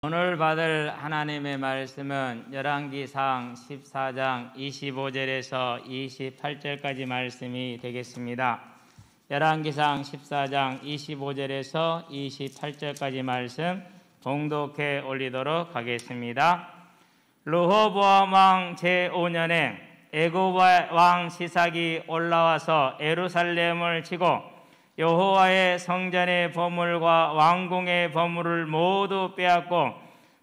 오늘 받을 하나님의 말씀은 열왕기상 14장 25절에서 28절까지 말씀이 되겠습니다. 열왕기상 14장 25절에서 28절까지 말씀 봉독해 올리도록 하겠습니다. 르호보암 왕 제5년에 애굽 왕 시삭이 올라와서 예루살렘을 치고 여호와의 성전의 보물과 왕궁의 보물을 모두 빼앗고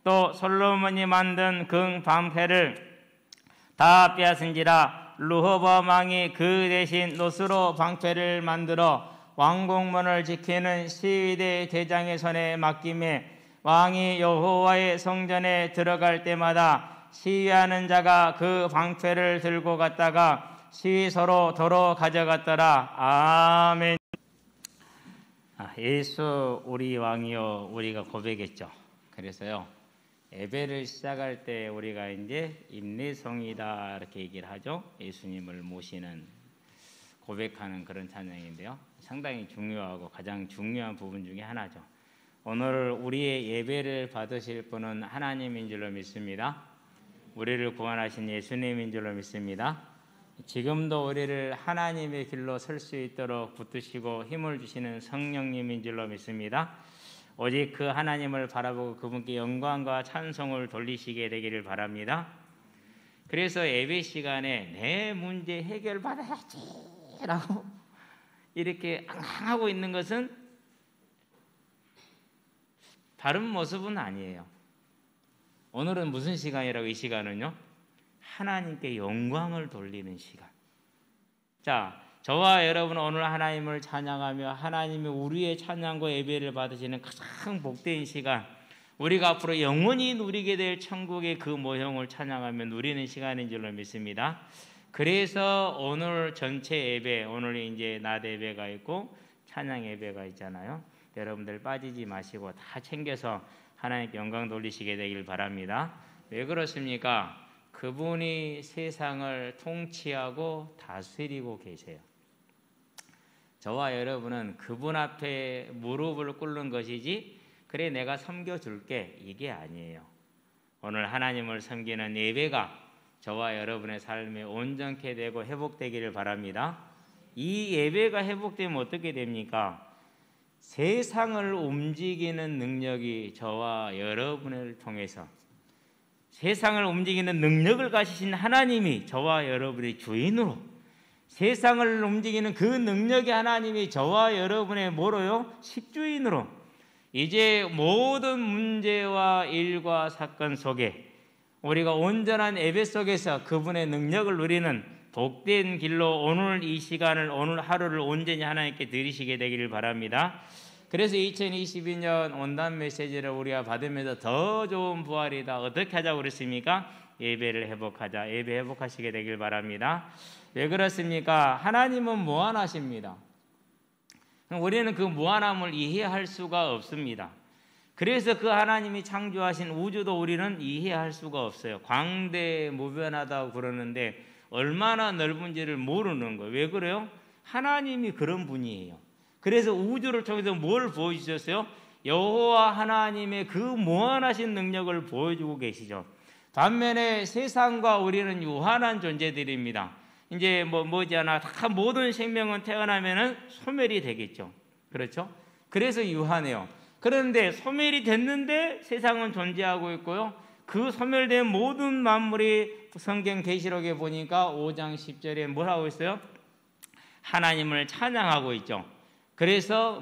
또 솔로몬이 만든 금 방패를 다 빼앗은지라 르호보암 왕이 그 대신 노스로 방패를 만들어 왕궁문을 지키는 시위대 대장의 손에 맡기매 왕이 여호와의 성전에 들어갈 때마다 시위하는 자가 그 방패를 들고 갔다가 시위소로 도로 가져갔더라. 아멘. 예수 우리 왕이요, 우리가 고백했죠. 그래서요, 예배를 시작할 때 우리가 이제 인내성이다 이렇게 얘기를 하죠. 예수님을 모시는, 고백하는 그런 찬양인데요, 상당히 중요하고 가장 중요한 부분 중에 하나죠. 오늘 우리의 예배를 받으실 분은 하나님인 줄로 믿습니다. 우리를 구원하신 예수님인 줄로 믿습니다. 지금도 우리를 하나님의 길로 설 수 있도록 붙드시고 힘을 주시는 성령님인 줄로 믿습니다. 오직 그 하나님을 바라보고 그분께 영광과 찬송을 돌리시게 되기를 바랍니다. 그래서 예배 시간에 내 문제 해결받아야지 라고 이렇게 앙앙하고 있는 것은 바른 모습은 아니에요. 오늘은 무슨 시간이라고? 이 시간은요, 하나님께 영광을 돌리는 시간. 자, 저와 여러분 오늘 하나님을 찬양하며 하나님이 우리의 찬양과 예배를 받으시는 가장 복된 시간, 우리가 앞으로 영원히 누리게 될 천국의 그 모형을 찬양하며 누리는 시간인 줄로 믿습니다. 그래서 오늘 전체 예배, 오늘 이제 낮 예배가 있고 찬양 예배가 있잖아요. 여러분들 빠지지 마시고 다 챙겨서 하나님께 영광 돌리시게 되길 바랍니다. 왜 그렇습니까? 그분이 세상을 통치하고 다스리고 계세요. 저와 여러분은 그분 앞에 무릎을 꿇는 것이지, 그래 내가 섬겨줄게, 이게 아니에요. 오늘 하나님을 섬기는 예배가 저와 여러분의 삶에 온전케 되고 회복되기를 바랍니다. 이 예배가 회복되면 어떻게 됩니까? 세상을 움직이는 능력이 저와 여러분을 통해서, 세상을 움직이는 능력을 가지신 하나님이 저와 여러분의 주인으로, 세상을 움직이는 그 능력의 하나님이 저와 여러분의 뭐로요? 식주인으로, 이제 모든 문제와 일과 사건 속에 우리가 온전한 예배 속에서 그분의 능력을 누리는 복된 길로 오늘 이 시간을, 오늘 하루를 온전히 하나님께 드리시게 되기를 바랍니다. 그래서 2022년 온단 메시지를 우리가 받으면서 더 좋은 부활이다, 어떻게 하자고 그랬습니까? 예배를 회복하자. 예배 회복하시게 되길 바랍니다. 왜 그렇습니까? 하나님은 무한하십니다. 우리는 그 무한함을 이해할 수가 없습니다. 그래서 그 하나님이 창조하신 우주도 우리는 이해할 수가 없어요. 광대무변하다고 그러는데 얼마나 넓은지를 모르는 거예요. 왜 그래요? 하나님이 그런 분이에요. 그래서 우주를 통해서 뭘 보여주셨어요? 여호와 하나님의 그 무한하신 능력을 보여주고 계시죠. 반면에 세상과 우리는 유한한 존재들입니다. 이제 뭐지않아 다 모든 생명은 태어나면은 소멸이 되겠죠. 그렇죠? 그래서 유한해요. 그런데 소멸이 됐는데 세상은 존재하고 있고요. 그 소멸된 모든 만물이 성경 계시록에 보니까 5장 10절에 뭐라고 있어요? 하나님을 찬양하고 있죠. 그래서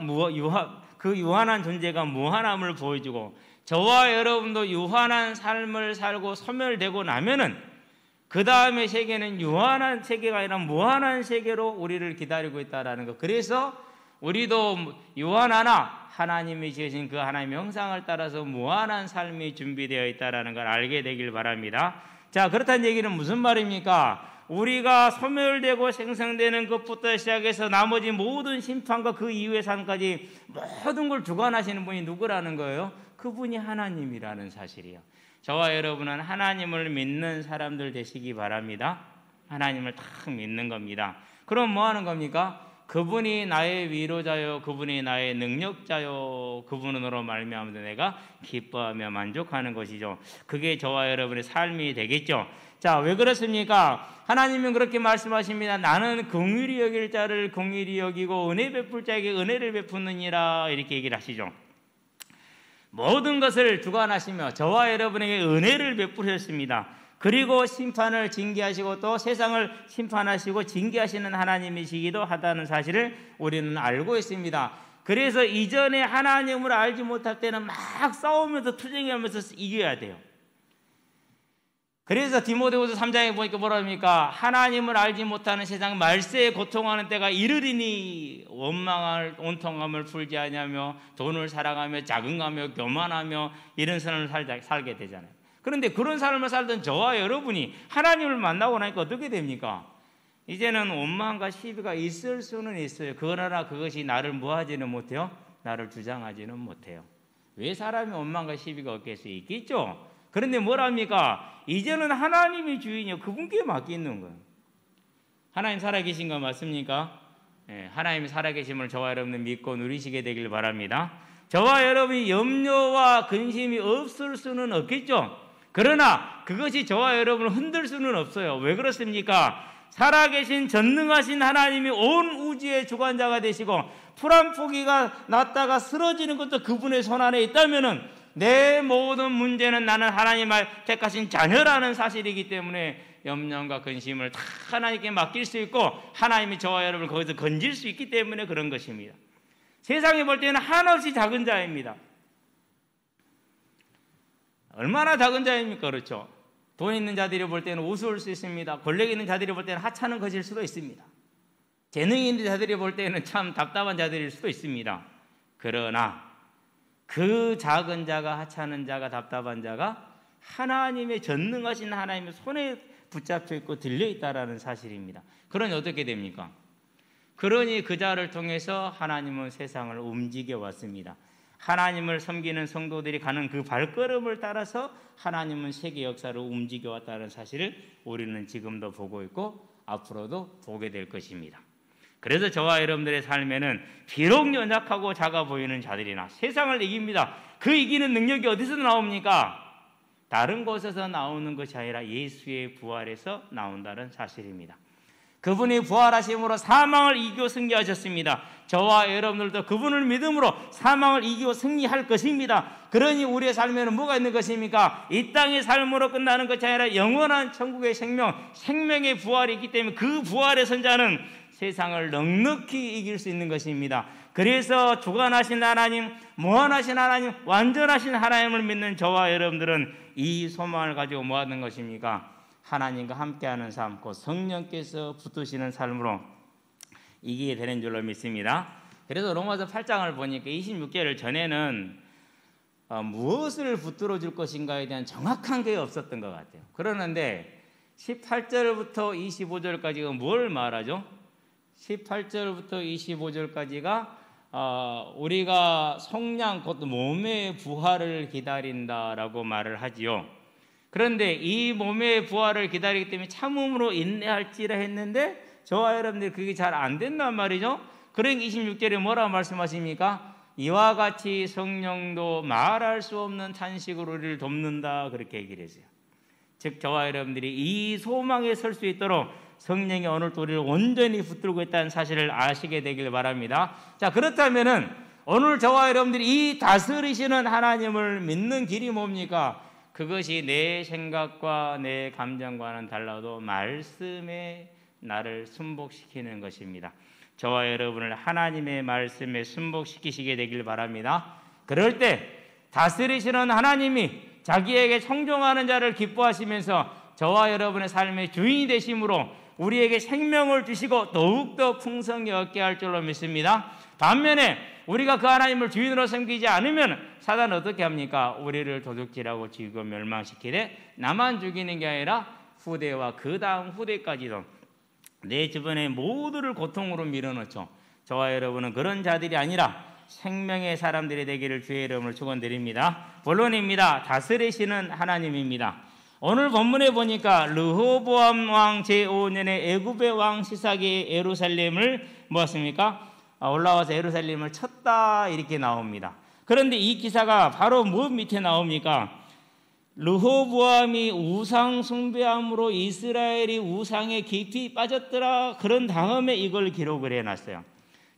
그 유한한 존재가 무한함을 보여주고, 저와 여러분도 유한한 삶을 살고 소멸되고 나면은 그 다음의 세계는 유한한 세계가 아니라 무한한 세계로 우리를 기다리고 있다라는 것. 그래서 우리도 유한하나 하나님이 지으신 그 하나님의 형상을 따라서 무한한 삶이 준비되어 있다라는 걸 알게 되길 바랍니다. 자, 그렇다는 얘기는 무슨 말입니까? 우리가 소멸되고 생성되는 것부터 시작해서 나머지 모든 심판과 그 이후의 삶까지 모든 걸 주관하시는 분이 누구라는 거예요? 그분이 하나님이라는 사실이에요. 저와 여러분은 하나님을 믿는 사람들 되시기 바랍니다. 하나님을 딱 믿는 겁니다. 그럼 뭐 하는 겁니까? 그분이 나의 위로자요, 그분이 나의 능력자요, 그분으로 말미암아 내가 기뻐하며 만족하는 것이죠. 그게 저와 여러분의 삶이 되겠죠. 자, 왜 그렇습니까? 하나님은 그렇게 말씀하십니다. 나는 긍휼히 여길 자를 긍휼히 여기고 은혜 베풀 자에게 은혜를 베푸느니라, 이렇게 얘기를 하시죠. 모든 것을 주관하시며 저와 여러분에게 은혜를 베푸셨습니다. 그리고 심판을 징계하시고 또 세상을 심판하시고 징계하시는 하나님이시기도 하다는 사실을 우리는 알고 있습니다. 그래서 이전에 하나님을 알지 못할 때는 막 싸우면서 투쟁하면서 이겨야 돼요. 그래서 디모데후서 3장에 보니까 뭐라 합니까? 하나님을 알지 못하는 세상 말세에 고통하는 때가 이르리니 원망할 온통함을 풀지 아니하며 돈을 사랑하며 자긍하며 교만하며 이런 삶을 살게 되잖아요. 그런데 그런 삶을 살던 저와 여러분이 하나님을 만나고 나니까 어떻게 됩니까? 이제는 원망과 시비가 있을 수는 있어요. 그러나 그것이 나를 뭐하지는 못해요? 나를 주장하지는 못해요. 왜 사람이 원망과 시비가 없겠어요? 있겠죠. 그런데 뭐랍니까? 이제는 하나님이 주인이요, 그분께 맡기는 거예요. 하나님 살아계신 거 맞습니까? 하나님이 살아계심을 저와 여러분은 믿고 누리시게 되길 바랍니다. 저와 여러분이 염려와 근심이 없을 수는 없겠죠. 그러나 그것이 저와 여러분을 흔들 수는 없어요. 왜 그렇습니까? 살아계신 전능하신 하나님이 온 우주의 주관자가 되시고 풀 한 포기가 났다가 쓰러지는 것도 그분의 손 안에 있다면은 내 모든 문제는 나는 하나님을 택하신 자녀라는 사실이기 때문에 염려과 근심을 다 하나님께 맡길 수 있고 하나님이 저와 여러분을 거기서 건질 수 있기 때문에 그런 것입니다. 세상에 볼 때는 한없이 작은 자입니다. 얼마나 작은 자입니까? 그렇죠. 돈 있는 자들이 볼 때는 우스울 수 있습니다. 권력 있는 자들이 볼 때는 하찮은 것일 수도 있습니다. 재능이 있는 자들이 볼 때는 참 답답한 자들일 수도 있습니다. 그러나 그 작은 자가, 하찮은 자가, 답답한 자가 하나님의 전능하신 하나님의 손에 붙잡혀 있고 들려 있다라는 사실입니다. 그러니 어떻게 됩니까? 그러니 그 자를 통해서 하나님은 세상을 움직여 왔습니다. 하나님을 섬기는 성도들이 가는 그 발걸음을 따라서 하나님은 세계 역사를 움직여 왔다는 사실을 우리는 지금도 보고 있고 앞으로도 보게 될 것입니다. 그래서 저와 여러분들의 삶에는 비록 연약하고 작아 보이는 자들이나 세상을 이깁니다. 그 이기는 능력이 어디서 나옵니까? 다른 곳에서 나오는 것이 아니라 예수의 부활에서 나온다는 사실입니다. 그분이 부활하심으로 사망을 이기고 승리하셨습니다. 저와 여러분들도 그분을 믿음으로 사망을 이기고 승리할 것입니다. 그러니 우리의 삶에는 뭐가 있는 것입니까? 이 땅의 삶으로 끝나는 것이 아니라 영원한 천국의 생명의 부활이 있기 때문에 그 부활의 선자는 세상을 넉넉히 이길 수 있는 것입니다. 그래서 주관하신 하나님, 무한하신 하나님, 완전하신 하나님을 믿는 저와 여러분들은 이 소망을 가지고 뭐 하는 것입니까? 하나님과 함께하는 삶, 곧 성령께서 붙으시는 삶으로 이기게 되는 줄로 믿습니다. 그래서 로마서 8장을 보니까 26절을 전에는 무엇을 붙들어 줄 것인가에 대한 정확한 게 없었던 것 같아요. 그러는데 18절부터 25절까지가 뭘 말하죠? 18절부터 25절까지가 우리가 성량 곧 몸의 부활을 기다린다라고 말을 하지요. 그런데 이 몸의 부활을 기다리기 때문에 참음으로 인내할지라 했는데 저와 여러분들이 그게 잘 안 된단 말이죠. 그러니까 26절에 뭐라고 말씀하십니까? 이와 같이 성령도 말할 수 없는 탄식으로 우리를 돕는다, 그렇게 얘기를 했어요. 즉 저와 여러분들이 이 소망에 설 수 있도록 성령이 오늘도 우리를 온전히 붙들고 있다는 사실을 아시게 되길 바랍니다. 자, 그렇다면은 오늘 저와 여러분들이 이 다스리시는 하나님을 믿는 길이 뭡니까? 그것이 내 생각과 내 감정과는 달라도 말씀에 나를 순복시키는 것입니다. 저와 여러분을 하나님의 말씀에 순복시키시게 되길 바랍니다. 그럴 때 다스리시는 하나님이 자기에게 청종하는 자를 기뻐하시면서 저와 여러분의 삶의 주인이 되심으로 우리에게 생명을 주시고 더욱더 풍성히 얻게 할 줄로 믿습니다. 반면에 우리가 그 하나님을 주인으로 섬기지 않으면 사단은 어떻게 합니까? 우리를 도둑질하고 죽이고 멸망시키되 나만 죽이는 게 아니라 후대와 그 다음 후대까지도 내 주변의 모두를 고통으로 밀어넣죠. 저와 여러분은 그런 자들이 아니라 생명의 사람들이 되기를 주의 이름으로 축원드립니다. 본론입니다. 다스리시는 하나님입니다. 오늘 본문에 보니까 르호보암 왕 제5년에 애굽의 왕 시삭이 예루살렘을 뭐였습니까? 올라와서 예루살렘을 쳤다 이렇게 나옵니다. 그런데 이 기사가 바로 뭐 밑에 나옵니까? 르호보암이 우상 숭배함으로 이스라엘이 우상에 깊이 빠졌더라. 그런 다음에 이걸 기록을 해놨어요.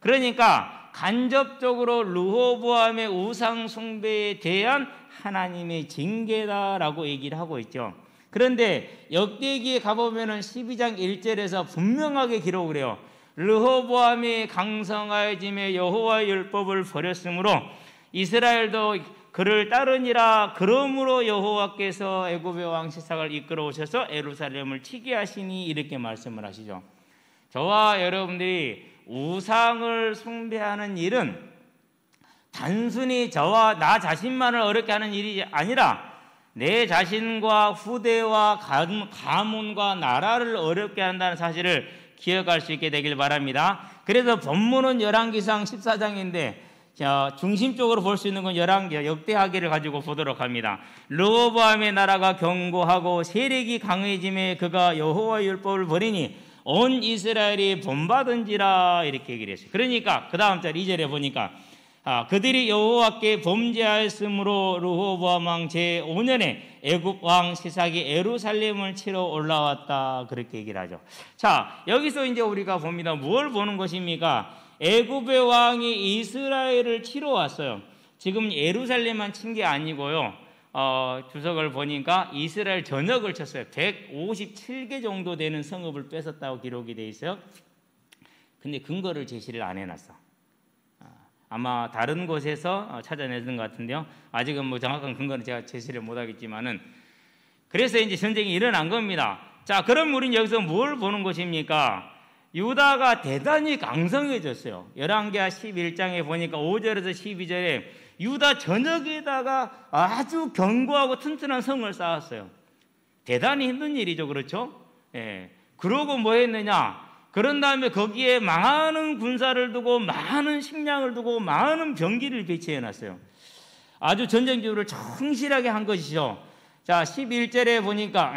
그러니까 간접적으로 르호보암의 우상 숭배에 대한 하나님의 징계다라고 얘기를 하고 있죠. 그런데 역대기에 가보면은 12장 1절에서 분명하게 기록을 해요. 르호보암이 강성하여짐에 여호와의 율법을 버렸으므로 이스라엘도 그를 따르니라. 그러므로 여호와께서 애굽의 왕 시삭을 이끌어 오셔서 예루살렘을 치게 하시니 이렇게 말씀을 하시죠. 저와 여러분들이 우상을 숭배하는 일은 단순히 저와 나 자신만을 어렵게 하는 일이 아니라 내 자신과 후대와 가문과 나라를 어렵게 한다는 사실을 기억할 수 있게 되길 바랍니다. 그래서 본문은 열왕기상 14장인데 중심적으로 볼 수 있는 건 역대하기를 가지고 보도록 합니다. 르호보암의 나라가 견고하고 세력이 강해짐에 그가 여호와의 율법을 버리니 온 이스라엘이 본받은지라 이렇게 얘기를 했어요. 그러니까 그 다음 절 2절에 보니까 그들이 여호와께 범죄하였으므로 르호보암 왕 제5년에 애굽 왕 시삭이 예루살렘을 치러 올라왔다 그렇게 얘기를 하죠. 자, 여기서 이제 우리가 봅니다. 뭘 보는 것입니까? 애굽의 왕이 이스라엘을 치러 왔어요. 지금 예루살렘만 친 게 아니고요. 주석을 보니까 이스라엘 전역을 쳤어요. 157개 정도 되는 성읍을 뺏었다고 기록이 돼 있어요. 근데 근거를 제시를 안 해놨어. 아마 다른 곳에서 찾아내는 것 같은데요. 아직은 뭐 정확한 근거는 제가 제시를 못하겠지만은 그래서 이제 전쟁이 일어난 겁니다. 자, 그럼 우리는 여기서 뭘 보는 것입니까? 유다가 대단히 강성해졌어요. 열왕기하 11장에 보니까 5절에서 12절에 유다 전역에다가 아주 견고하고 튼튼한 성을 쌓았어요. 대단히 힘든 일이죠. 그렇죠? 예. 그러고 뭐 했느냐? 그런 다음에 거기에 많은 군사를 두고 많은 식량을 두고 많은 병기를 배치해 놨어요. 아주 전쟁 준비를 충실하게 한 것이죠. 자, 11절에 보니까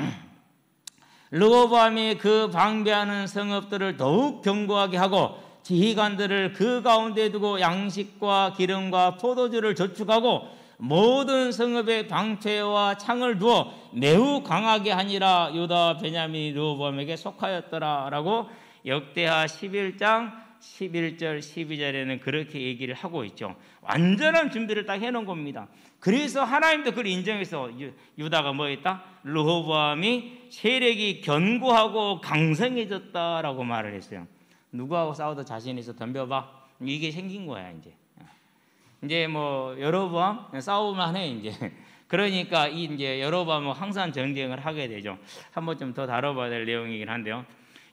르호보암이 그 방배하는 성읍들을 더욱 견고하게 하고 지휘관들을 그 가운데 두고 양식과 기름과 포도주를 저축하고 모든 성읍에 방패와 창을 두어 매우 강하게 하니라. 유다 베냐민이 르호보암에게 속하였더라라고 역대하 11장 11절 12절에는 그렇게 얘기를 하고 있죠. 완전한 준비를 딱 해놓은 겁니다. 그래서 하나님도 그걸 인정해서 유다가 뭐 했다? 르호보암이 세력이 견고하고 강성해졌다라고 말을 했어요. 누구하고 싸워도 자신 있어 덤벼봐. 이게 생긴 거야 이제 뭐 여로보암 싸우면 해 이제. 그러니까 이제 여로보암은 항상 전쟁을 하게 되죠. 한번 좀 더 다뤄봐야 될 내용이긴 한데요.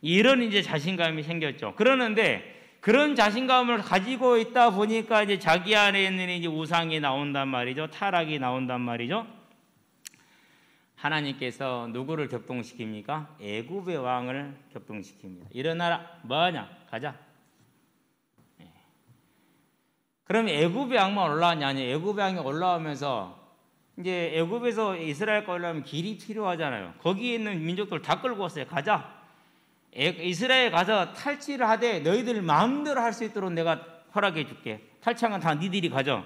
이런 이제 자신감이 생겼죠. 그러는데 그런 자신감을 가지고 있다 보니까 이제 자기 안에 있는 이제 우상이 나온단 말이죠. 타락이 나온단 말이죠. 하나님께서 누구를 격동시킵니까? 애굽의 왕을 격동시킵니다. 일어나라. 뭐하냐? 가자. 그럼 애굽의 왕만 올라왔냐? 아니, 애굽의 왕이 올라오면서 이제 애굽에서 이스라엘까지 올라오면 길이 필요하잖아요. 거기에 있는 민족들 다 끌고 왔어요. 가자. 이스라엘 가서 탈취를 하되 너희들 마음대로 할 수 있도록 내가 허락해 줄게. 탈취한 건 다 니들이 가져.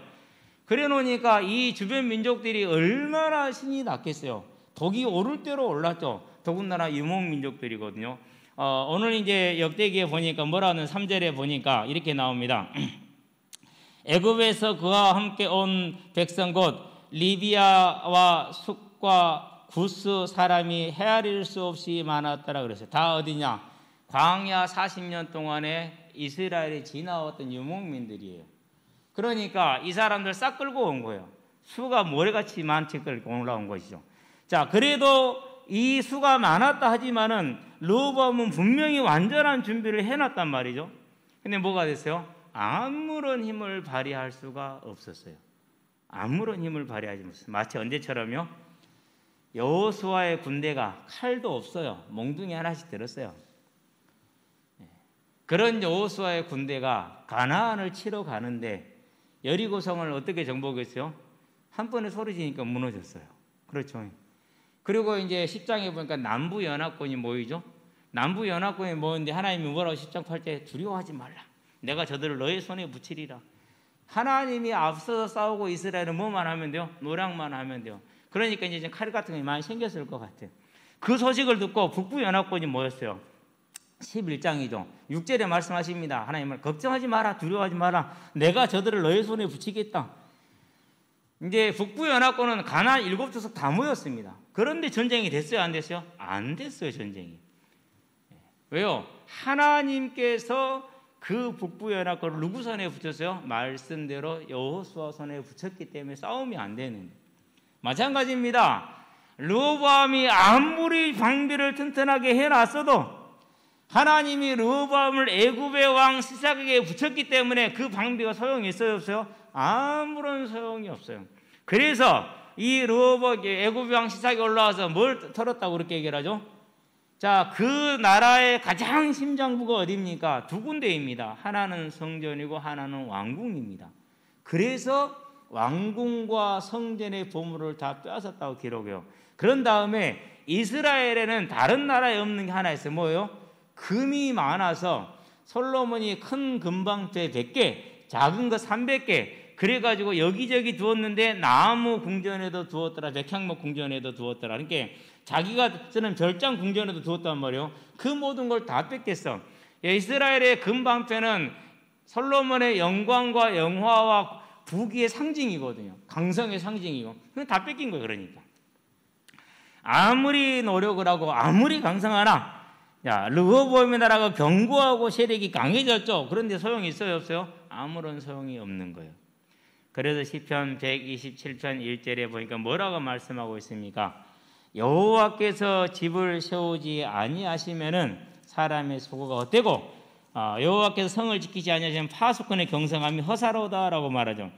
그래 놓으니까 이 주변 민족들이 얼마나 신이 났겠어요. 독이 오를 대로 올랐죠. 더군다나 유목 민족들이거든요. 오늘 이제 역대기에 보니까 뭐라는 3절에 보니까 이렇게 나옵니다. 애굽에서 그와 함께 온 백성 곧 리비아와 숙과 구스 사람이 헤아릴 수 없이 많았더라 그랬어요. 다 어디냐? 광야 40년 동안에 이스라엘이 지나왔던 유목민들이에요. 그러니까 이 사람들 싹 끌고 온 거예요. 수가 모래같이 많이 끌고 올라온 것이죠. 자, 그래도 이 수가 많았다 하지만은 르호보암은 분명히 완전한 준비를 해놨단 말이죠. 근데 뭐가 됐어요? 아무런 힘을 발휘할 수가 없었어요. 아무런 힘을 발휘하지 못했어요. 마치 언제처럼요? 여호수아의 군대가 칼도 없어요. 몽둥이 하나씩 들었어요. 그런 여호수아의 군대가 가나안을 치러 가는데 여리고성을 어떻게 정복했어요? 한 번에 소리 지니까 무너졌어요. 그렇죠. 그리고 이제 10장에 보니까 남부연합군이 모이죠. 남부연합군이 모였는데 하나님이 뭐라고 10장 8절에 두려워하지 말라. 내가 저들을 너의 손에 붙이리라. 하나님이 앞서서 싸우고 이스라엘은 뭐만 하면 돼요? 노력만 하면 돼요. 그러니까 이제 칼 같은 게 많이 생겼을 것 같아요. 그 소식을 듣고 북부연합군이 모였어요. 11장이죠. 6절에 말씀하십니다. 하나님은 걱정하지 마라, 두려워하지 마라. 내가 저들을 너의 손에 붙이겠다. 이제 북부연합군은 가나안 7족속 다 모였습니다. 그런데 전쟁이 됐어요, 안 됐어요? 안 됐어요, 전쟁이. 왜요? 하나님께서 그 북부연합군을 누구 손에 붙였어요? 말씀대로 여호수아 손에 붙였기 때문에 싸움이 안 되는. 마찬가지입니다. 르호보암이 아무리 방비를 튼튼하게 해놨어도 하나님이 르호보암을 애굽의 왕 시삭에게 붙였기 때문에 그 방비가 소용이 있어요, 없어요? 아무런 소용이 없어요. 그래서 이 르호보암 애굽의 왕 시삭이 올라와서 뭘 털었다고 그렇게 얘기를 하죠? 자, 그 나라의 가장 심장부가 어디입니까? 두 군데입니다. 하나는 성전이고 하나는 왕궁입니다. 그래서 왕궁과 성전의 보물을 다 빼앗았다고 기록해요. 그런 다음에 이스라엘에는 다른 나라에 없는 게 하나 있어요. 뭐예요? 금이 많아서 솔로몬이 큰 금방패 100개, 작은 거 300개, 그래가지고 여기저기 두었는데 나무 궁전에도 두었더라, 백향목 궁전에도 두었더라. 그러니까 자기가 쓰는 별장 궁전에도 두었단 말이에요. 그 모든 걸 다 뺏겼어. 이스라엘의 금방패는 솔로몬의 영광과 영화와 부귀의 상징이거든요. 강성의 상징이고. 그건 다 뺏긴 거예요. 그러니까 아무리 노력을 하고 아무리 강성하나, 야, 르호보암의 나라가 견고하고 세력이 강해졌죠. 그런데 소용이 있어요, 없어요? 아무런 소용이 없는 거예요. 그래서 시편 127편 1절에 보니까 뭐라고 말씀하고 있습니까? 여호와께서 집을 세우지 아니하시면은 사람의 수고가 헛되고, 여호와께서 성을 지키지 아니하시면 파수꾼의 경성함이 허사로다라고 말하죠.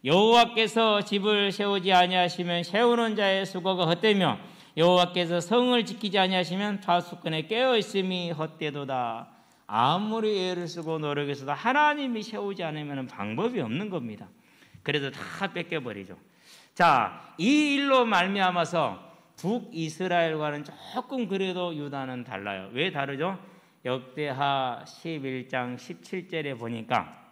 여호와께서 집을 세우지 아니하시면 세우는 자의 수고가 헛되며 여호와께서 성을 지키지 아니하시면 파수꾼의 깨어있음이 헛되도다. 아무리 애를 쓰고 노력해서도 하나님이 세우지 않으면 방법이 없는 겁니다. 그래서 다 뺏겨버리죠. 자, 이 일로 말미암아서 북이스라엘과는 조금 그래도 유다는 달라요. 왜 다르죠? 역대하 11장 17절에 보니까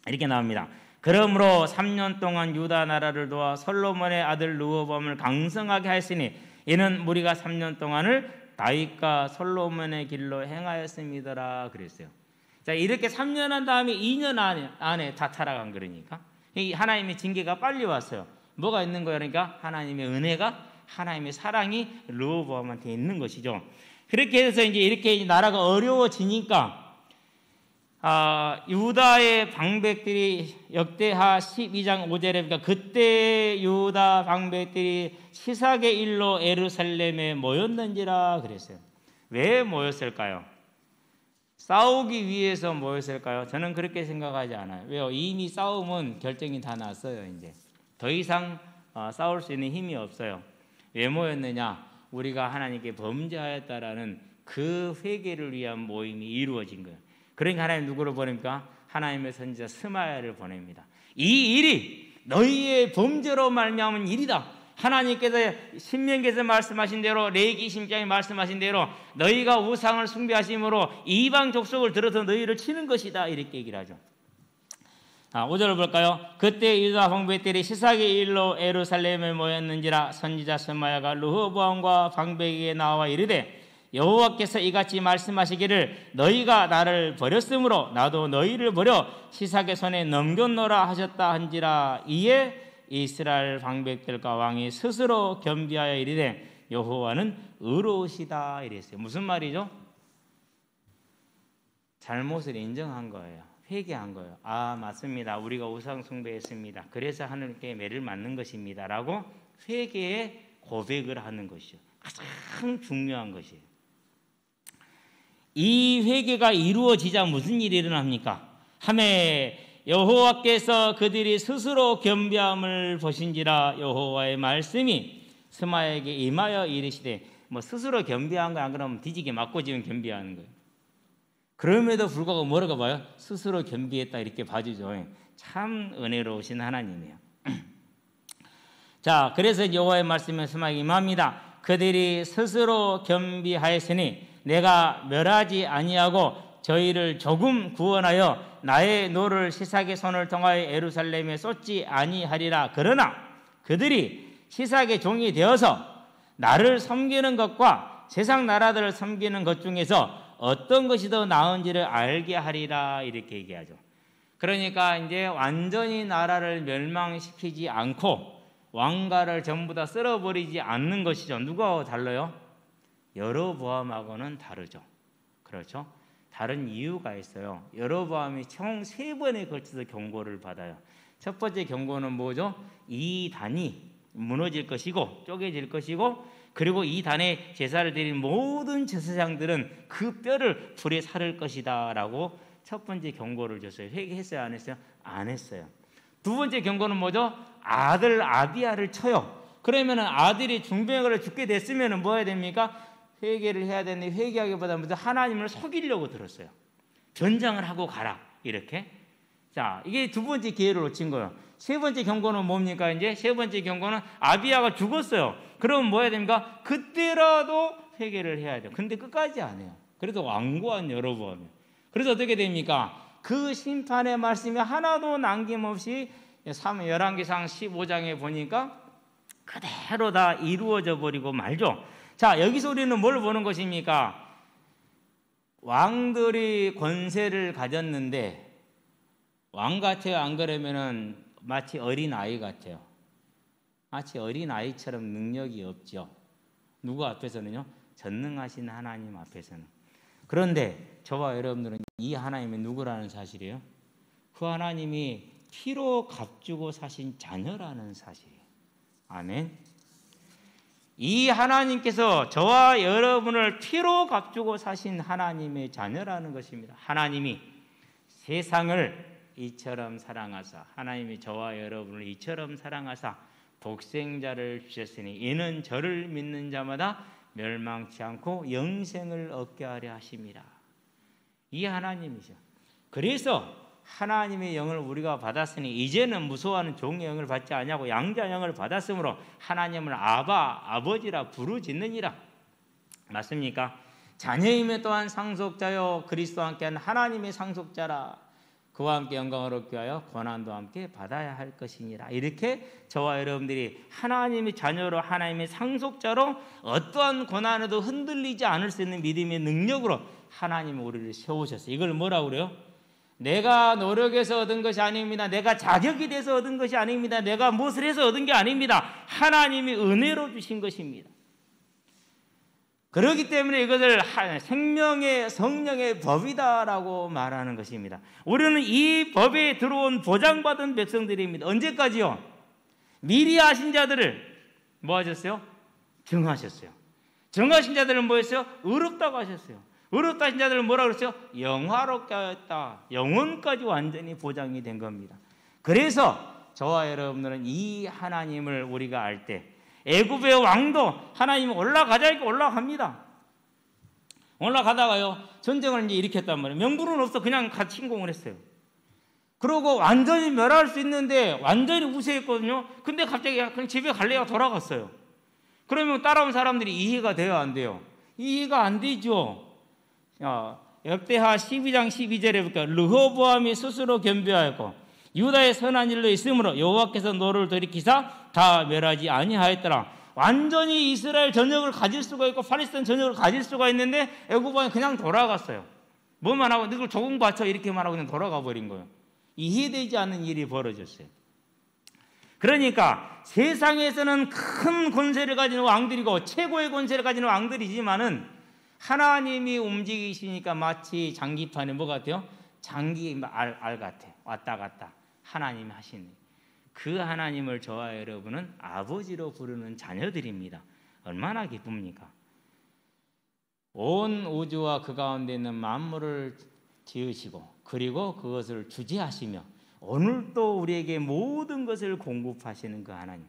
이렇게 나옵니다. 그러므로 3년 동안 유다 나라를 도와 솔로몬의 아들 르호보암을 강성하게 하였으니 이는 무리가 3년 동안을 다윗과 솔로몬의 길로 행하였습니다라 그랬어요. 자, 이렇게 3년 한 다음에 2년 안에 다 타락한 거니까 하나님의 징계가 빨리 왔어요. 뭐가 있는 거예요? 그러니까 하나님의 은혜가, 하나님의 사랑이 르호보암한테 있는 것이죠. 그렇게 해서 이제 이렇게 나라가 어려워지니까 유다의 방백들이 역대하 12장 5절에 보니까 그때 유다 방백들이 시삭의 일로 예루살렘에 모였는지라 그랬어요. 왜 모였을까요? 싸우기 위해서 모였을까요? 저는 그렇게 생각하지 않아요. 왜요? 이미 싸움은 결정이 다 났어요. 이제 더 이상 싸울 수 있는 힘이 없어요. 왜 모였느냐? 우리가 하나님께 범죄하였다라는 그 회개를 위한 모임이 이루어진 거예요. 그러니까 하나님 누구를 보냅니까? 하나님의 선지자 스마야를 보냅니다. 이 일이 너희의 범죄로 말미암은 일이다. 하나님께서 신명기에서 말씀하신 대로, 레위기 10장에 말씀하신 대로 너희가 우상을 숭배하심으로 이방 족속을 들어서 너희를 치는 것이다. 이렇게 얘기를 하죠. 5절을 볼까요? 그때 유다 방백들이 시삭의 일로 예루살렘에 모였는지라 선지자 스마야가 르호보암과 방백에게 나와 이르되 여호와께서 이같이 말씀하시기를 너희가 나를 버렸으므로 나도 너희를 버려 시삭의 손에 넘겼노라 하셨다 한지라. 이에 이스라엘 방백들과 왕이 스스로 겸비하여 이르되 여호와는 의로우시다 이랬어요. 무슨 말이죠? 잘못을 인정한 거예요. 회개한 거예요. 맞습니다. 우리가 우상 숭배했습니다. 그래서 하나님께 매를 맞는 것입니다. 라고 회개의 고백을 하는 것이죠. 가장 중요한 것이에요. 이 회개가 이루어지자 무슨 일이 일어납니까? 하매 여호와께서 그들이 스스로 겸비함을 보신지라. 여호와의 말씀이 스마야에게 임하여 이르시되, 스스로 겸비한 거 안 그러면 뒤지게 맞고 지금 겸비하는 거예요. 그럼에도 불구하고 뭐라고 봐요? 스스로 겸비했다 이렇게 봐주죠. 참 은혜로우신 하나님이에요. 자, 그래서 여호와의 말씀에 스마야에게 임합니다. 그들이 스스로 겸비하였으니 내가 멸하지 아니하고 저희를 조금 구원하여 나의 노를 시삭의 손을 통하여 예루살렘에 쏟지 아니하리라. 그러나 그들이 시삭의 종이 되어서 나를 섬기는 것과 세상 나라들을 섬기는 것 중에서 어떤 것이 더 나은지를 알게 하리라. 이렇게 얘기하죠. 그러니까 이제 완전히 나라를 멸망시키지 않고 왕가를 전부 다 쓸어버리지 않는 것이죠. 누구하고 달라요? 여로보암하고는 다르죠. 그렇죠? 다른 이유가 있어요. 여로보암이 총 3번에 걸쳐서 경고를 받아요. 첫 번째 경고는 뭐죠? 이 단이 무너질 것이고 쪼개질 것이고, 그리고 이 단에 제사를 드린 모든 제사장들은 그 뼈를 불에 사를 것이다 라고 첫 번째 경고를 줬어요. 회개했어요? 안 했어요? 안 했어요. 두 번째 경고는 뭐죠? 아들 아비야를 쳐요. 그러면은 아들이 중병으로 죽게 됐으면 뭐 해야 됩니까? 회개를 해야 되는데 회개하기보다는 하나님을 속이려고 들었어요. 변장을 하고 가라. 이렇게. 자, 이게 두 번째 기회를 놓친 거예요. 세 번째 경고는 뭡니까? 이제 세 번째 경고는 아비야가 죽었어요. 그럼 뭐 해야 됩니까? 그때라도 회개를 해야 돼요. 근데 끝까지 안 해요. 그래서 완고한 여로보암이에요. 그래서 어떻게 됩니까? 그 심판의 말씀이 하나도 남김없이 열왕기상 15장에 보니까 그대로 다 이루어져 버리고 말죠. 자, 여기서 우리는 뭘 보는 것입니까? 왕들이 권세를 가졌는데 왕 같아요? 안 그러면은 마치 어린아이 같아요. 마치 어린아이처럼 능력이 없죠. 누구 앞에서는요? 전능하신 하나님 앞에서는. 그런데 저와 여러분들은 이 하나님이 누구라는 사실이에요? 그 하나님이 피로 값주고 사신 자녀라는 사실이에요. 아멘. 이 하나님께서 저와 여러분을 피로 값주고 사신 하나님의 자녀라는 것입니다. 하나님이 세상을 이처럼 사랑하사, 하나님이 저와 여러분을 이처럼 사랑하사 독생자를 주셨으니 이는 저를 믿는 자마다 멸망치 않고 영생을 얻게 하려 하심이라. 이 하나님이죠. 그래서 하나님의 영을 우리가 받았으니 이제는 무서워하는 종의 영을 받지 아니하고 양자 영을 받았으므로 하나님을 아버지라 부르짖느니라. 맞습니까? 자녀이며 또한 상속자요 그리스도와 함께한 하나님의 상속자라. 그와 함께 영광을 얻기 위하여 고난도 함께 받아야 할 것이니라. 이렇게 저와 여러분들이 하나님의 자녀로 하나님의 상속자로 어떠한 고난에도 흔들리지 않을 수 있는 믿음의 능력으로 하나님이 우리를 세우셨어요. 이걸 뭐라고 그래요? 내가 노력해서 얻은 것이 아닙니다. 내가 자격이 돼서 얻은 것이 아닙니다. 내가 무엇을 해서 얻은 게 아닙니다. 하나님이 은혜로 주신 것입니다. 그렇기 때문에 이것을 생명의 성령의 법이다라고 말하는 것입니다. 우리는 이 법에 들어온 보장받은 백성들입니다. 언제까지요? 미리 하신 자들을 뭐 하셨어요? 정하셨어요. 정하신 자들은 뭐 했어요? 의롭다고 하셨어요. 의롭다 하신 자들은 뭐라고 그랬어요? 영화롭게 하였다. 영혼까지 완전히 보장이 된 겁니다. 그래서 저와 여러분들은 이 하나님을 우리가 알 때 애굽의 왕도 하나님이 올라가자 이렇게 올라갑니다. 올라가다가요 전쟁을 이제 일으켰단 말이에요. 명분은 없어. 그냥 같이 침공을 했어요. 그러고 완전히 멸할 수 있는데 완전히 우세했거든요. 근데 갑자기 그냥 집에 갈래야 돌아갔어요. 그러면 따라온 사람들이 이해가 돼요, 안 돼요? 이해가 안 되죠. 역대하 12장 12절에 보니까 르호보암이 스스로 겸비하였고 유다의 선한 일로 있으므로 여호와께서 너를 돌이키사 다 멸하지 아니하였더라. 완전히 이스라엘 전역을 가질 수가 있고 팔레스타인 전역을 가질 수가 있는데 애굽 왕이 그냥 돌아갔어요. 뭐만 하고 너를 조공 바쳐 이렇게만 하고 그냥 돌아가 버린 거예요. 이해되지 않는 일이 벌어졌어요. 그러니까 세상에서는 큰 권세를 가진 왕들이고 최고의 권세를 가진 왕들이지만은 하나님이 움직이시니까 마치 장기판에 뭐 같아요? 장기 알 같아. 왔다 갔다. 하나님이 하시는 그 하나님을 저와 여러분은 아버지로 부르는 자녀들입니다. 얼마나 기쁩니까? 온 우주와 그 가운데 있는 만물을 지으시고 그리고 그것을 주재하시며 오늘도 우리에게 모든 것을 공급하시는 그 하나님.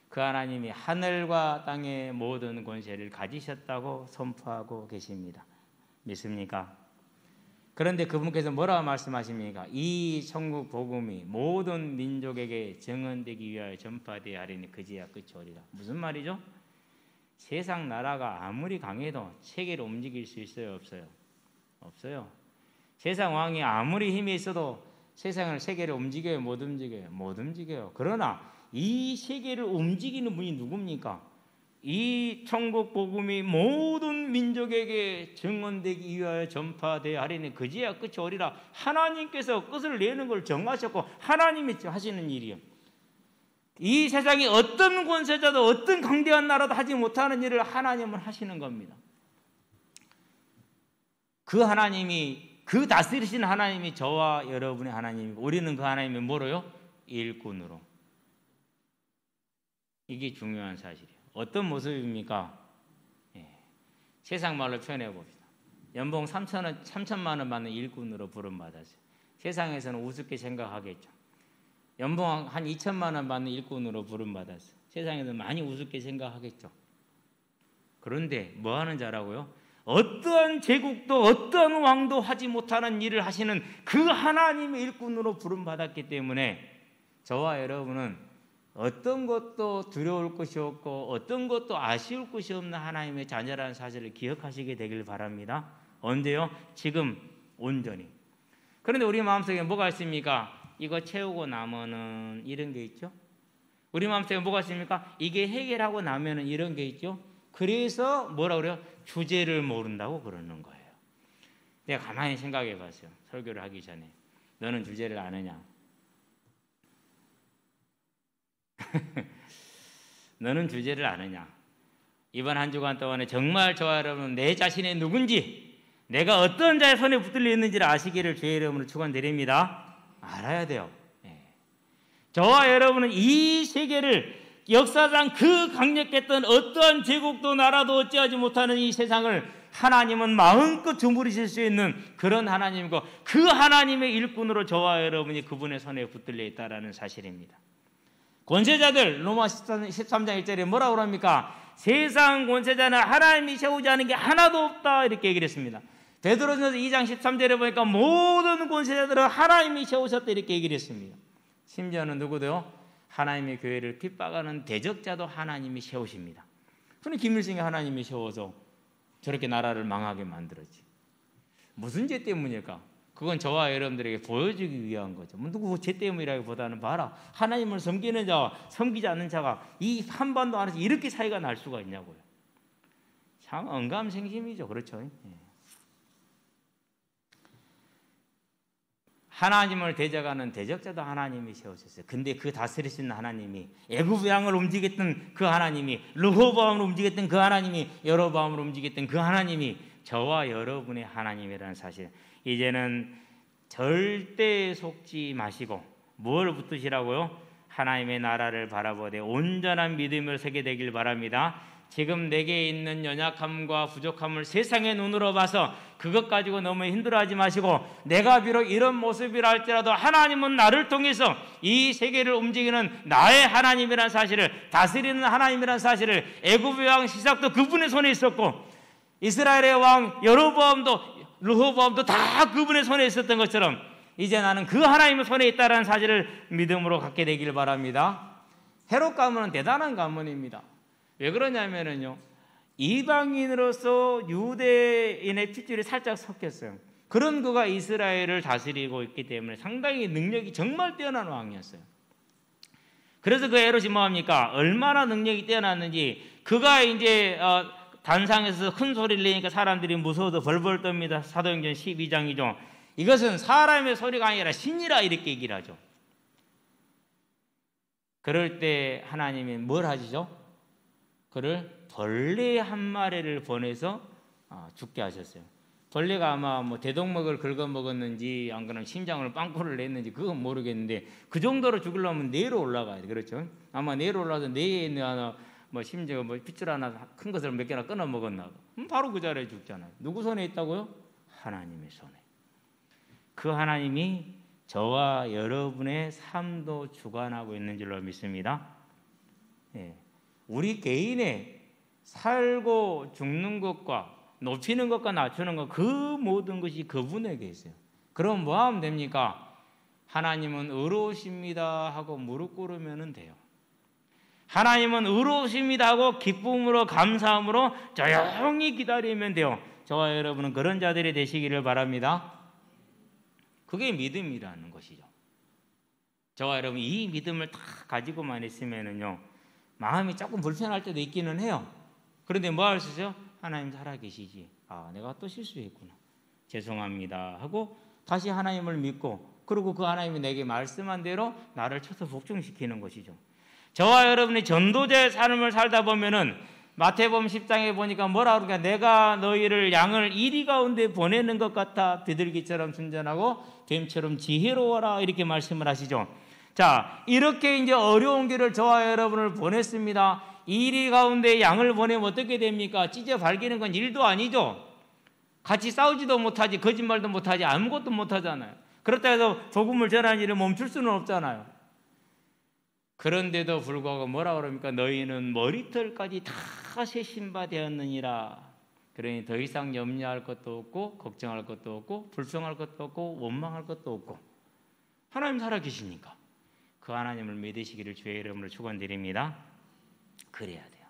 그 하나님이 하늘과 땅의 모든 권세를 가지셨다고 선포하고 계십니다. 믿습니까? 그런데 그분께서 뭐라고 말씀하십니까? 이 천국 복음이 모든 민족에게 증언되기 위하여 전파되어야 하리니 그제야 끝이 오리라. 무슨 말이죠? 세상 나라가 아무리 강해도 세계를 움직일 수 있어요, 없어요? 없어요. 세상 왕이 아무리 힘이 있어도 세계를 움직여요, 못 움직여요? 못 움직여요. 그러나 이 세계를 움직이는 분이 누굽니까? 이 천국 복음이 모든 민족에게 증언되기 위하여 전파되어야 하리니 그제야 끝이 오리라. 하나님께서 끝을 내는 걸 정하셨고 하나님이 하시는 일이요. 이 세상에 어떤 권세자도 어떤 강대한 나라도 하지 못하는 일을 하나님은 하시는 겁니다. 그 하나님이, 그 다스리신 하나님이 저와 여러분의 하나님이고 우리는 그 하나님이 뭐로요? 일꾼으로. 이게 중요한 사실이에요. 어떤 모습입니까? 예. 세상 말로 표현해 봅시다. 연봉 3천만 원 받는 일꾼으로 부름받았어요. 세상에서는 우습게 생각하겠죠. 연봉 한 2천만 원 받는 일꾼으로 부름받았어요. 세상에서는 많이 우습게 생각하겠죠. 그런데 뭐 하는 자라고요? 어떠한 제국도 어떠한 왕도 하지 못하는 일을 하시는 그 하나님의 일꾼으로 부름받았기 때문에 저와 여러분은 어떤 것도 두려울 것이 없고 어떤 것도 아쉬울 것이 없는 하나님의 자녀라는 사실을 기억하시게 되길 바랍니다. 언제요? 지금 온전히. 그런데 우리 마음속에 뭐가 있습니까? 이거 채우고 나면은 이런 게 있죠. 우리 마음속에 뭐가 있습니까? 이게 해결하고 나면은 이런 게 있죠. 그래서 뭐라 그래요? 주제를 모른다고 그러는 거예요. 내가 가만히 생각해 봤어요. 설교를 하기 전에. 너는 주제를 아느냐? 너는 주제를 아느냐? 이번 한 주간 동안에 정말 저와 여러분 내 자신이 누군지, 내가 어떤 자의 손에 붙들려 있는지를 아시기를 주의 이름으로 축원드립니다. 알아야 돼요. 저와 여러분은 이 세계를 역사상 그 강력했던 어떠한 제국도 나라도 어찌하지 못하는 이 세상을 하나님은 마음껏 주무르실 수 있는 그런 하나님이고 그 하나님의 일꾼으로 저와 여러분이 그분의 손에 붙들려 있다는 사실입니다. 권세자들 로마 13장 1절에 뭐라고 합니까? 세상 권세자는 하나님이 세우지 않은 게 하나도 없다 이렇게 얘기를 했습니다. 베드로전서 2장 13절에 보니까 모든 권세자들은 하나님이 세우셨다 이렇게 얘기를 했습니다. 심지어는 누구도요? 하나님의 교회를 핍박하는 대적자도 하나님이 세우십니다. 그런데 김일성이 하나님이 세워서 저렇게 나라를 망하게 만들었지. 무슨 죄 때문일까? 그건 저와 여러분들에게 보여주기 위한 거죠. 누구 죄 때문이라기보다는 봐라. 하나님을 섬기는 자와 섬기지 않는 자가 이 한반도 안에서 이렇게 사이가 날 수가 있냐고요. 참 언감생심이죠. 그렇죠? 하나님을 대적하는 대적자도 하나님이 세우셨어요. 근데 그 다스리시는 하나님이 애굽 왕을 움직였던 그 하나님이 르호보암을 움직였던 그 하나님이 여로보암을 움직였던 그 하나님이 저와 여러분의 하나님이라는 사실 이제는 절대 속지 마시고 뭘 붙드시라고요? 하나님의 나라를 바라보되 온전한 믿음을 세게 되길 바랍니다. 지금 내게 있는 연약함과 부족함을 세상의 눈으로 봐서 그것 가지고 너무 힘들어하지 마시고 내가 비록 이런 모습이라 할지라도 하나님은 나를 통해서 이 세계를 움직이는 나의 하나님이라는 사실을 다스리는 하나님이라는 사실을 애굽의 왕 시삭도 그분의 손에 있었고 이스라엘의 왕 여로보암도 르호보암도 다 그분의 손에 있었던 것처럼 이제 나는 그 하나님의 손에 있다는 사실을 믿음으로 갖게 되길 바랍니다. 헤롯 가문은 대단한 가문입니다. 왜 그러냐면요, 이방인으로서 유대인의 핏줄이 살짝 섞였어요. 그런 그가 이스라엘을 다스리고 있기 때문에 상당히 능력이 정말 뛰어난 왕이었어요. 그래서 그 헤롯이 뭐합니까? 얼마나 능력이 뛰어났는지 그가 이제 단상에서 큰 소리를 내니까 사람들이 무서워서 벌벌 떱니다. 사도행전 12장이죠. 이것은 사람의 소리가 아니라 신이라 이렇게 얘기를 하죠. 그럴 때 하나님이 뭘 하시죠? 그를 벌레 한 마리를 보내서 죽게 하셨어요. 벌레가 아마 뭐 대동맥을 긁어먹었는지 안 그러면 심장을 빵꾸를 냈는지 그건 모르겠는데 그 정도로 죽으려면 뇌로 올라가야 돼. 그렇죠? 아마 뇌로 올라가서 뇌에 있는 하나 뭐 심지어 뭐 핏줄 하나 큰 것을 몇 개나 끊어 먹었나 바로 그 자리에 죽잖아요. 누구 손에 있다고요? 하나님의 손에. 그 하나님이 저와 여러분의 삶도 주관하고 있는 줄로 믿습니다. 예. 우리 개인의 살고 죽는 것과 높이는 것과 낮추는 것 그 모든 것이 그분에게 있어요. 그럼 뭐 하면 됩니까? 하나님은 의로우십니다 하고 무릎 꿇으면 돼요. 하나님은 의로우십니다 하고 기쁨으로 감사함으로 조용히 기다리면 돼요. 저와 여러분은 그런 자들이 되시기를 바랍니다. 그게 믿음이라는 것이죠. 저와 여러분 이 믿음을 다 가지고만 있으면은요, 마음이 조금 불편할 때도 있기는 해요. 그런데 뭐 할 수 있어요? 하나님 살아계시지. 아, 내가 또 실수했구나. 죄송합니다 하고 다시 하나님을 믿고, 그리고 그 하나님이 내게 말씀한 대로 나를 쳐서 복종시키는 것이죠. 저와 여러분이 전도자의 삶을 살다 보면은 마태복음 10장에 보니까 뭐라 그러니까 내가 너희를 양을 이리 가운데 보내는 것 같아 비둘기처럼 순전하고 뱀처럼 지혜로워라 이렇게 말씀을 하시죠. 자, 이렇게 이제 어려운 길을 저와 여러분을 보냈습니다. 이리 가운데 양을 보내면 어떻게 됩니까? 찢어 발기는 건 일도 아니죠. 같이 싸우지도 못하지, 거짓말도 못하지, 아무것도 못하잖아요. 그렇다 해서 복음을 전하는 일을 멈출 수는 없잖아요. 그런데도 불구하고 뭐라 그럽니까? 너희는 머리털까지 다 세신바 되었느니라. 그러니 더 이상 염려할 것도 없고 걱정할 것도 없고 불평할 것도 없고 원망할 것도 없고 하나님 살아계시니까 그 하나님을 믿으시기를 주의 이름으로 축원드립니다. 그래야 돼요.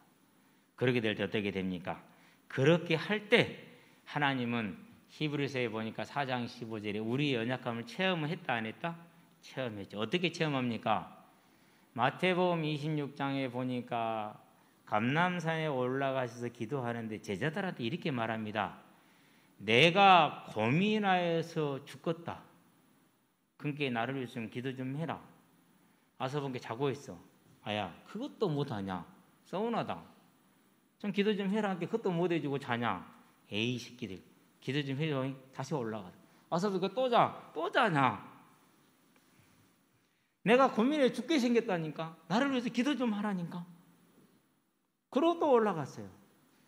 그렇게 될 때 어떻게 됩니까? 그렇게 할 때 하나님은 히브리서에 보니까 4장 15절에 우리의 연약함을 체험했다 안 했다? 체험했죠. 어떻게 체험합니까? 마태복음 26장에 보니까 감람산에 올라가셔서 기도하는데 제자들한테 이렇게 말합니다. 내가 고민하여서 죽겠다. 그러니까 나를 위해서 좀 기도 좀 해라. 아서본게 자고 있어. 아야, 그것도 못하냐? 서운하다. 좀 기도 좀 해라. 그것도 못 해주고 자냐? 에이 새끼들, 기도 좀 해줘. 다시 올라가. 아서본게 또 자. 또 자냐? 내가 고민해 죽게 생겼다니까. 나를 위해서 기도 좀 하라니까. 그러고 또 올라갔어요.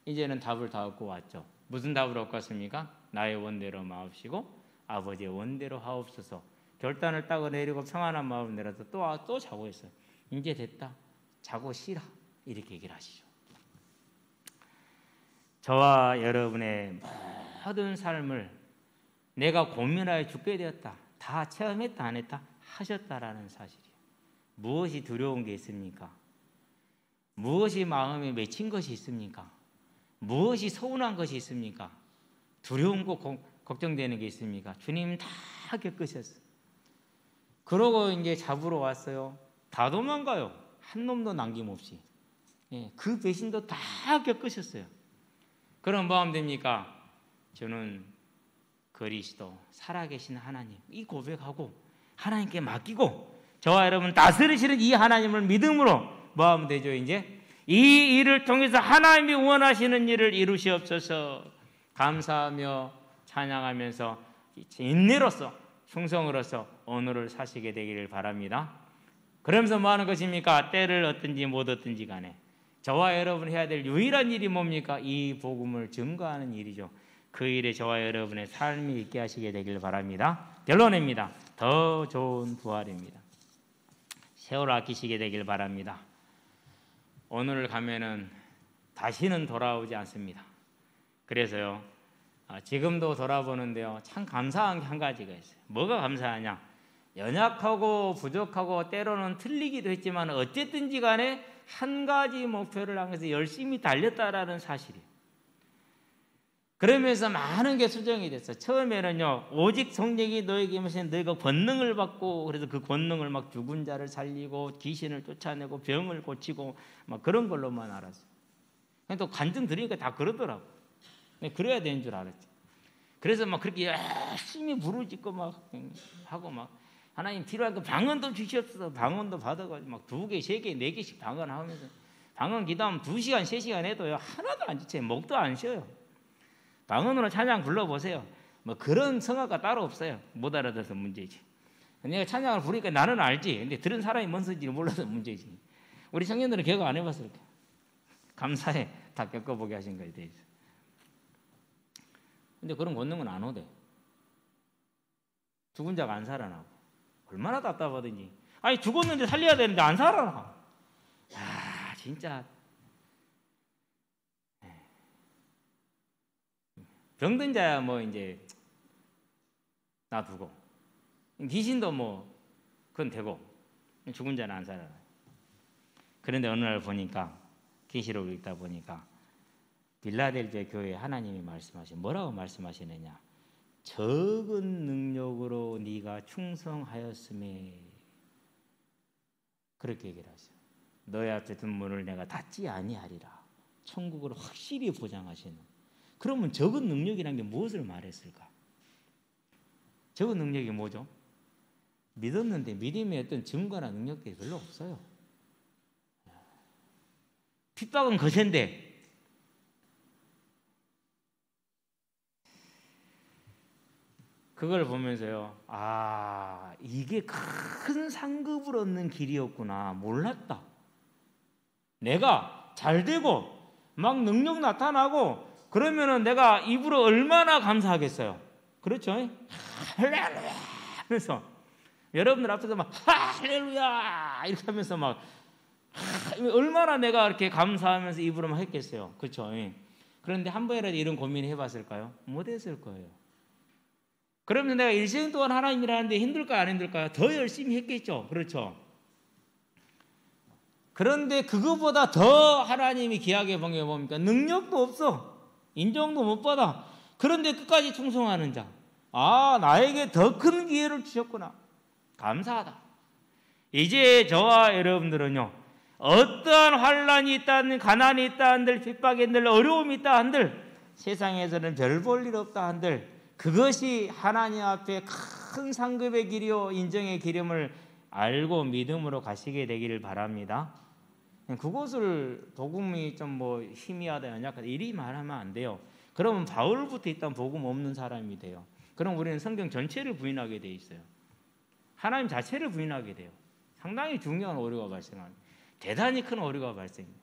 이제는 답을 다 얻고 왔죠. 무슨 답을 얻고 왔습니까? 나의 원대로 마옵시고 아버지의 원대로 하옵소서. 결단을 따고 내리고 평안한 마음을 내려서 또 자고 있어요. 이제 됐다. 자고 쉬라. 이렇게 얘기를 하시죠. 저와 여러분의 모든 삶을 내가 고민하여 죽게 되었다. 다 체험했다 안 했다? 하셨다라는 사실이에요. 무엇이 두려운 게 있습니까? 무엇이 마음에 맺힌 것이 있습니까? 무엇이 서운한 것이 있습니까? 두려운 거 걱정되는 게 있습니까? 주님 다 겪으셨어요. 그러고 이제 잡으러 왔어요. 다 도망가요. 한 놈도 남김없이. 그 배신도 다 겪으셨어요. 그럼 뭐 하면 됩니까? 저는 그리스도 살아계신 하나님 이 고백하고 하나님께 맡기고 저와 여러분 다스리시는 이 하나님을 믿음으로 뭐 하면 되죠? 이제 이 일을 통해서 하나님이 원하시는 일을 이루시옵소서. 감사하며 찬양하면서 인내로서 충성으로서 오늘을 사시게 되기를 바랍니다. 그러면서 뭐 하는 것입니까? 때를 얻든지 못 얻든지 간에 저와 여러분 해야 될 유일한 일이 뭡니까? 이 복음을 증거하는 일이죠. 그 일에 저와 여러분의 삶이 있게 하시게 되길 바랍니다. 결론입니다. 더 좋은 부활입니다. 세월 아끼시게 되길 바랍니다. 오늘 가면은 다시는 돌아오지 않습니다. 그래서요, 지금도 돌아보는데요, 참 감사한 게 한 가지가 있어요. 뭐가 감사하냐? 연약하고 부족하고 때로는 틀리기도 했지만 어쨌든지 간에 한 가지 목표를 향해서 열심히 달렸다라는 사실이에요. 그러면서 많은 게 수정이 됐어요. 처음에는요, 오직 성령이 너에게 임하시면 너희가 권능을 받고, 그래서 그 권능을 막 죽은 자를 살리고 귀신을 쫓아내고 병을 고치고 막 그런 걸로만 알았어요. 또 간증 들으니까 다 그러더라고. 그래야 되는 줄 알았죠. 그래서 막 그렇게 열심히 부르짖고 막 하고 막 하나님 필요한 거 방언도 주시옵소서. 방언도 받아가지고 막 2개, 3개, 4개씩 방언하면서 방언 기도하면 2시간, 3시간 해도요 하나도 안 지쳐요. 목도 안 쉬어요. 방언으로 찬양 불러보세요. 뭐 그런 성화가 따로 없어요. 못 알아들어서 문제지. 내가 찬양을 부르니까 나는 알지. 근데 들은 사람이 뭔 소리인지 몰라서 문제지. 우리 청년들은 기억 안 해봤을 거야. 감사해. 다 겪어보게 하신 거에 대해서. 근데 그런 권능은 안 오대. 죽은 자가 안 살아나고. 얼마나 답답하든지. 아니 죽었는데 살려야 되는데 안 살아나. 아 진짜. 병든 자야 뭐 이제 놔두고 귀신도 뭐 그건 되고 죽은 자는 안 살아나. 그런데 어느 날 보니까 계시록을 읽다 보니까 빌라델비아 교회에 하나님이 뭐라고 말씀하시느냐? 적은 능력으로 네가 충성하였음에 그렇게 얘기를 하세요. 너희 앞에 둔 문을 내가 닫지 아니하리라. 천국을 확실히 보장하시는. 그러면 적은 능력이라는 게 무엇을 말했을까? 적은 능력이 뭐죠? 믿었는데 믿음의 어떤 증거나 능력들이 별로 없어요. 핍박은 거센데 그걸 보면서요, 이게 큰 상급을 얻는 길이었구나. 몰랐다. 내가 잘 되고 막 능력 나타나고 그러면은 내가 입으로 얼마나 감사하겠어요. 그렇죠? 할렐루야 하면서 여러분들 앞에서 막 할렐루야 이렇게 하면서 막 얼마나 내가 이렇게 감사하면서 입으로 막 했겠어요. 그렇죠? 그런데 한 번이라도 이런 고민을 해봤을까요? 못했을 거예요. 그러면 내가 일생 동안 하나님 일하는데 힘들까요? 안 힘들까요? 더 열심히 했겠죠. 그렇죠? 그런데 그거보다 더 하나님이 귀하게 본 게 뭡니까? 능력도 없어. 인정도 못 받아. 그런데 끝까지 충성하는 자. 나에게 더 큰 기회를 주셨구나. 감사하다. 이제 저와 여러분들은요, 어떠한 환란이 있다 한들, 가난이 있다 한들, 핍박이 있다 한들, 어려움이 있다 한들, 세상에서는 별 볼 일 없다 한들, 그것이 하나님 앞에 큰 상급의 길이요 인정의 기름을 알고 믿음으로 가시게 되기를 바랍니다. 그것을 복음이 좀 희미하다 연약하다 이리 말하면 안 돼요. 그러면 바울부터 일단 복음 없는 사람이 돼요. 그럼 우리는 성경 전체를 부인하게 돼 있어요. 하나님 자체를 부인하게 돼요. 상당히 중요한 오류가 발생합니다. 대단히 큰 오류가 발생합니다.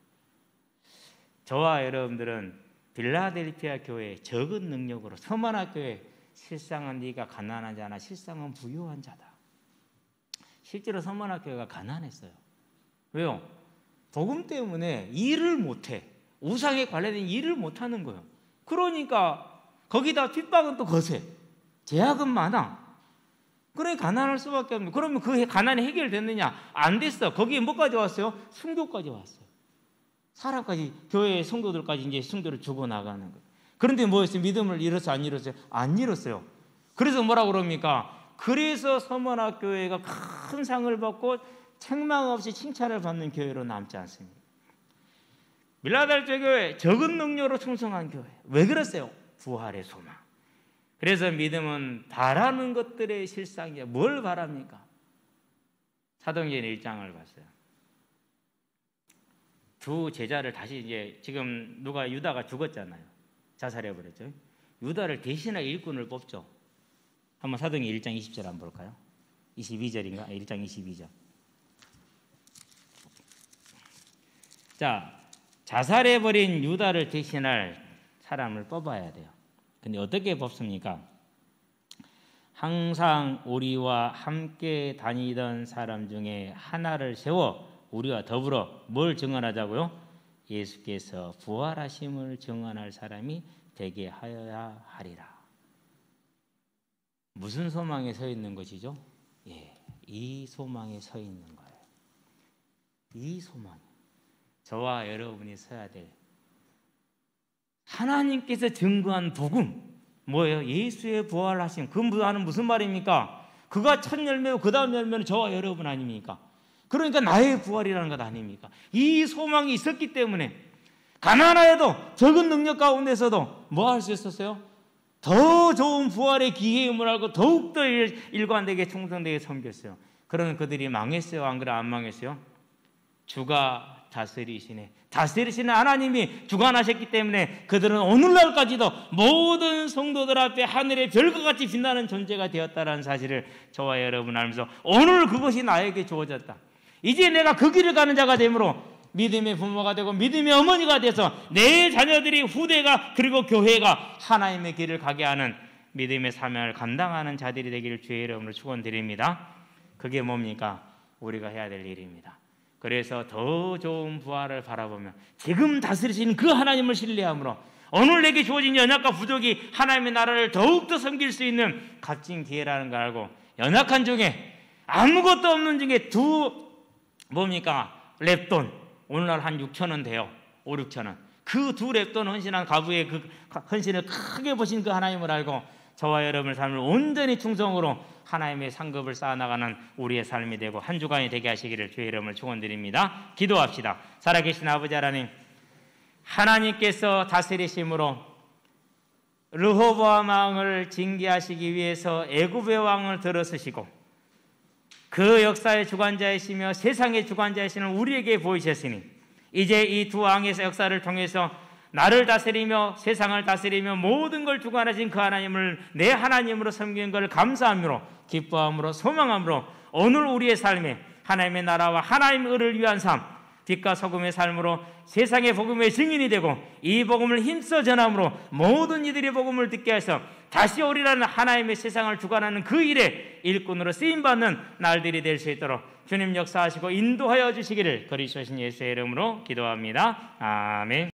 저와 여러분들은 빌라델피아 교회 적은 능력으로 서머나 교회 실상은 네가 가난한 자나 실상은 부유한 자다. 실제로 서머나 교회가 가난했어요. 왜요? 복음 때문에 일을 못해. 우상에 관련된 일을 못하는 거예요. 그러니까 거기다 핍박은 또 거세. 제약은 많아. 그래 가난할 수밖에 없는. 그러면 그 가난이 해결됐느냐? 안 됐어. 거기에 뭐까지 왔어요? 순교까지 왔어요. 사람까지 교회 성도들까지 이제 순교를 주고 나가는 거예요. 그런데 뭐였어요? 믿음을 잃었어요? 안 잃었어요? 안 잃었어요. 그래서 뭐라고 그럽니까? 그래서 서머나 교회가 큰 상을 받고 책망 없이 칭찬을 받는 교회로 남지 않습니다. 빌라델피아 교회 적은 능력으로 충성한 교회. 왜 그랬어요? 부활의 소망. 그래서 믿음은 바라는 것들의 실상이야. 뭘 바랍니까? 사도행전 1장을 봤어요. 두 제자를 다시 이제 지금 유다가 죽었잖아요. 자살해 버렸죠. 유다를 대신할 일꾼을 뽑죠. 한번 사도행전 1장 20절 한번 볼까요? 22절인가? 1장 22절. 자, 자살해 버린 유다를 대신할 사람을 뽑아야 돼요. 근데 어떻게 뽑습니까? 항상 우리와 함께 다니던 사람 중에 하나를 세워 우리와 더불어 뭘 증언하자고요? 예수께서 부활하심을 증언할 사람이 되게 하여야 하리라. 무슨 소망에 서 있는 것이죠? 이 소망에 서 있는 거예요. 이 소망. 저와 여러분이 서야 될 하나님께서 증거한 복음. 뭐예요? 예수의 부활하심. 그 부활은 무슨 말입니까? 그가 첫 열매고 그 다음 열매는 저와 여러분 아닙니까? 그러니까 나의 부활이라는 것 아닙니까? 이 소망이 있었기 때문에 가난하여도 적은 능력 가운데서도 뭐 할 수 있었어요? 더 좋은 부활의 기회임을 알고 더욱더 일관되게 충성되게 섬겼어요. 그러는 그들이 망했어요? 안 그래? 안 망했어요? 주가 다스리시네. 다스리시는 하나님이 주관하셨기 때문에 그들은 오늘날까지도 모든 성도들 앞에 하늘의 별과 같이 빛나는 존재가 되었다는 사실을 저와 여러분 알면서 오늘 그것이 나에게 주어졌다. 이제 내가 그 길을 가는 자가 되므로 믿음의 부모가 되고 믿음의 어머니가 돼서 내 자녀들이 후대가 그리고 교회가 하나님의 길을 가게 하는 믿음의 사명을 감당하는 자들이 되기를 주의 이름으로 축원드립니다. 그게 뭡니까? 우리가 해야 될 일입니다. 그래서 더 좋은 부활을 바라보며 지금 다스리시는 그 하나님을 신뢰함으로 오늘 내게 주어진 연약과 부족이 하나님의 나라를 더욱더 섬길 수 있는 값진 기회라는 걸 알고 연약한 중에 아무것도 없는 중에 두 뭡니까? 랩돈 오늘날 한 6,000원 돼요. 5, 6,000원. 그 두 랩돈 헌신한 가부의 그 헌신을 크게 보신 그 하나님을 알고 저와 여러분의 삶을 온전히 충성으로 하나님의 상급을 쌓아나가는 우리의 삶이 되고 한 주간이 되게 하시기를 주의 이름을 축원드립니다. 기도합시다. 살아계신 아버지 하나님, 하나님께서 다스리심으로 르호보암 왕을 징계하시기 위해서 애굽의 왕을 들어서시고 그 역사의 주관자이시며 세상의 주관자이시는 우리에게 보이셨으니 이제 이 두 왕의 역사를 통해서 나를 다스리며 세상을 다스리며 모든 걸 주관하신 그 하나님을 내 하나님으로 섬기는 것을 감사함으로 기뻐함으로 소망함으로 오늘 우리의 삶에 하나님의 나라와 하나님의 의를 위한 삶, 빛과 소금의 삶으로 세상의 복음의 증인이 되고 이 복음을 힘써 전함으로 모든 이들이 복음을 듣게 해서 다시 오리라는 하나님의 세상을 주관하는 그 일에 일꾼으로 쓰임받는 날들이 될 수 있도록 주님 역사하시고 인도하여 주시기를 그리스도 신 예수의 이름으로 기도합니다. 아멘.